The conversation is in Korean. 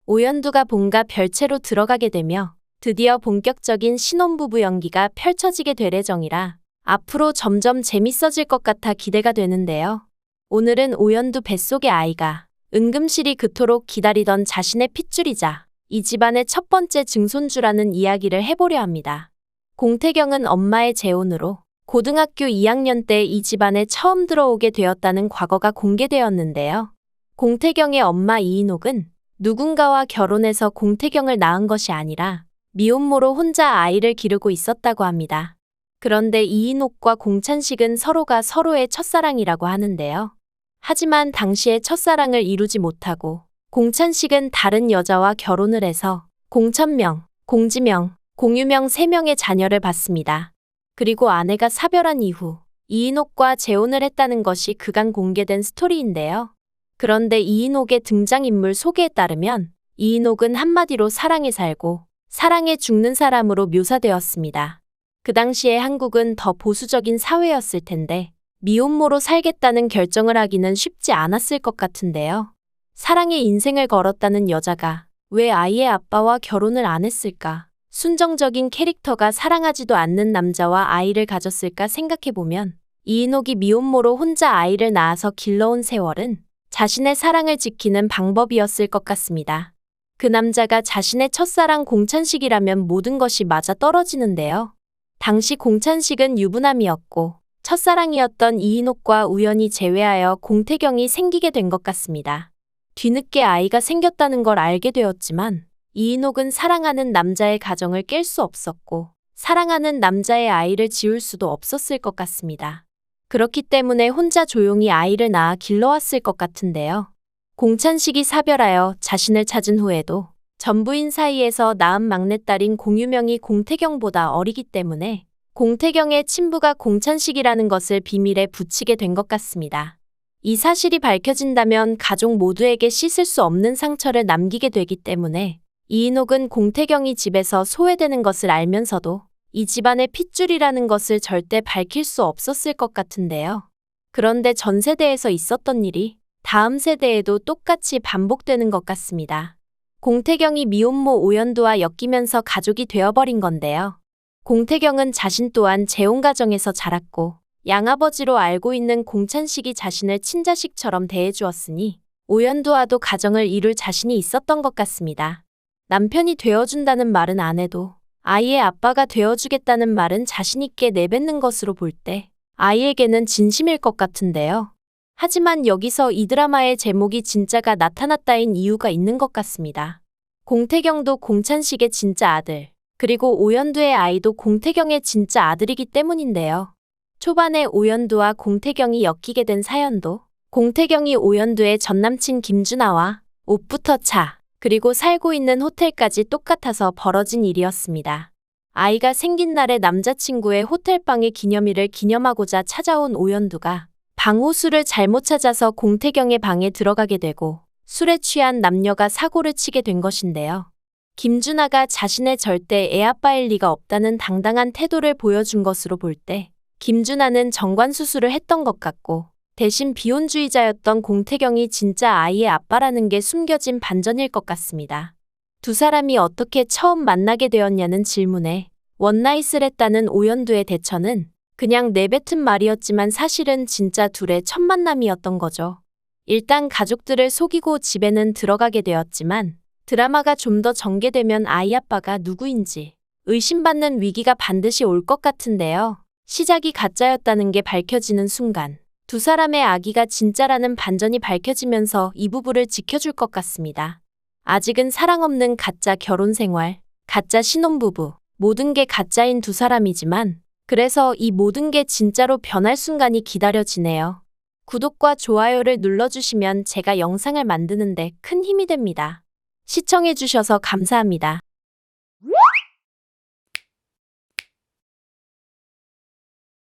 오연두가 본가 별채로 들어가게 되며 드디어 본격적인 신혼부부 연기가 펼쳐지게 될 예정이라 앞으로 점점 재밌어질 것 같아 기대가 되는데요. 오늘은 오연두 뱃속의 아이가 은금실이 그토록 기다리던 자신의 핏줄이자 이 집안의 첫 번째 증손주라는 이야기를 해보려 합니다. 공태경은 엄마의 재혼으로 고등학교 2학년 때 이 집안에 처음 들어오게 되었다는 과거가 공개되었는데요. 공태경의 엄마 이인옥은 누군가와 결혼해서 공태경을 낳은 것이 아니라 미혼모로 혼자 아이를 기르고 있었다고 합니다. 그런데 이인옥과 공찬식은 서로가 서로의 첫사랑이라고 하는데요. 하지만 당시의 첫사랑을 이루지 못하고 공찬식은 다른 여자와 결혼을 해서 공천명, 공지명, 공유명 3명의 자녀를 낳습니다. 그리고 아내가 사별한 이후 이인옥과 재혼을 했다는 것이 그간 공개된 스토리인데요. 그런데 이인옥의 등장인물 소개에 따르면 이인옥은 한마디로 사랑에 살고 사랑에 죽는 사람으로 묘사되었습니다. 그 당시에 한국은 더 보수적인 사회였을 텐데 미혼모로 살겠다는 결정을 하기는 쉽지 않았을 것 같은데요. 사랑에 인생을 걸었다는 여자가 왜 아이의 아빠와 결혼을 안 했을까? 순정적인 캐릭터가 사랑하지도 않는 남자와 아이를 가졌을까 생각해보면 이인옥이 미혼모로 혼자 아이를 낳아서 길러온 세월은 자신의 사랑을 지키는 방법이었을 것 같습니다. 그 남자가 자신의 첫사랑 공찬식이라면 모든 것이 맞아 떨어지는데요. 당시 공찬식은 유부남이었고 첫사랑이었던 이인옥과 우연히 재회하여 공태경이 생기게 된 것 같습니다. 뒤늦게 아이가 생겼다는 걸 알게 되었지만 이인옥은 사랑하는 남자의 가정을 깰 수 없었고 사랑하는 남자의 아이를 지울 수도 없었을 것 같습니다. 그렇기 때문에 혼자 조용히 아이를 낳아 길러왔을 것 같은데요. 공찬식이 사별하여 자신을 찾은 후에도 전부인 사이에서 낳은 막내딸인 공유명이 공태경보다 어리기 때문에 공태경의 친부가 공찬식이라는 것을 비밀에 붙이게 된 것 같습니다. 이 사실이 밝혀진다면 가족 모두에게 씻을 수 없는 상처를 남기게 되기 때문에 이인옥은 공태경이 집에서 소외되는 것을 알면서도 이 집안의 핏줄이라는 것을 절대 밝힐 수 없었을 것 같은데요. 그런데 전 세대에서 있었던 일이 다음 세대에도 똑같이 반복되는 것 같습니다. 공태경이 미혼모 오연두와 엮이면서 가족이 되어버린 건데요. 공태경은 자신 또한 재혼 가정에서 자랐고 양아버지로 알고 있는 공찬식이 자신을 친자식처럼 대해주었으니 오연두와도 가정을 이룰 자신이 있었던 것 같습니다. 남편이 되어준다는 말은 안 해도 아이의 아빠가 되어주겠다는 말은 자신있게 내뱉는 것으로 볼 때 아이에게는 진심일 것 같은데요. 하지만 여기서 이 드라마의 제목이 진짜가 나타났다인 이유가 있는 것 같습니다. 공태경도 공찬식의 진짜 아들, 그리고 오연두의 아이도 공태경의 진짜 아들이기 때문인데요. 초반에 오연두와 공태경이 엮이게 된 사연도 공태경이 오연두의 전남친 김준하와 옷부터 차, 그리고 살고 있는 호텔까지 똑같아서 벌어진 일이었습니다. 아이가 생긴 날에 남자친구의 호텔방의 기념일을 기념하고자 찾아온 오연두가 방호수를 잘못 찾아서 공태경의 방에 들어가게 되고 술에 취한 남녀가 사고를 치게 된 것인데요. 김준하가 자신의 절대 애아빠일 리가 없다는 당당한 태도를 보여준 것으로 볼 때 김준하는 정관수술을 했던 것 같고 대신 비혼주의자였던 공태경이 진짜 아이의 아빠라는 게 숨겨진 반전일 것 같습니다. 두 사람이 어떻게 처음 만나게 되었냐는 질문에 원나잇을 했다는 오연두의 대처는 그냥 내뱉은 말이었지만 사실은 진짜 둘의 첫 만남이었던 거죠. 일단 가족들을 속이고 집에는 들어가게 되었지만 드라마가 좀 더 전개되면 아이 아빠가 누구인지 의심받는 위기가 반드시 올 것 같은데요. 시작이 가짜였다는 게 밝혀지는 순간 두 사람의 아기가 진짜라는 반전이 밝혀지면서 이 부부를 지켜줄 것 같습니다. 아직은 사랑 없는 가짜 결혼 생활, 가짜 신혼부부, 모든 게 가짜인 두 사람이지만 그래서 이 모든 게 진짜로 변할 순간이 기다려지네요. 구독과 좋아요를 눌러주시면 제가 영상을 만드는데 큰 힘이 됩니다. 시청해주셔서 감사합니다.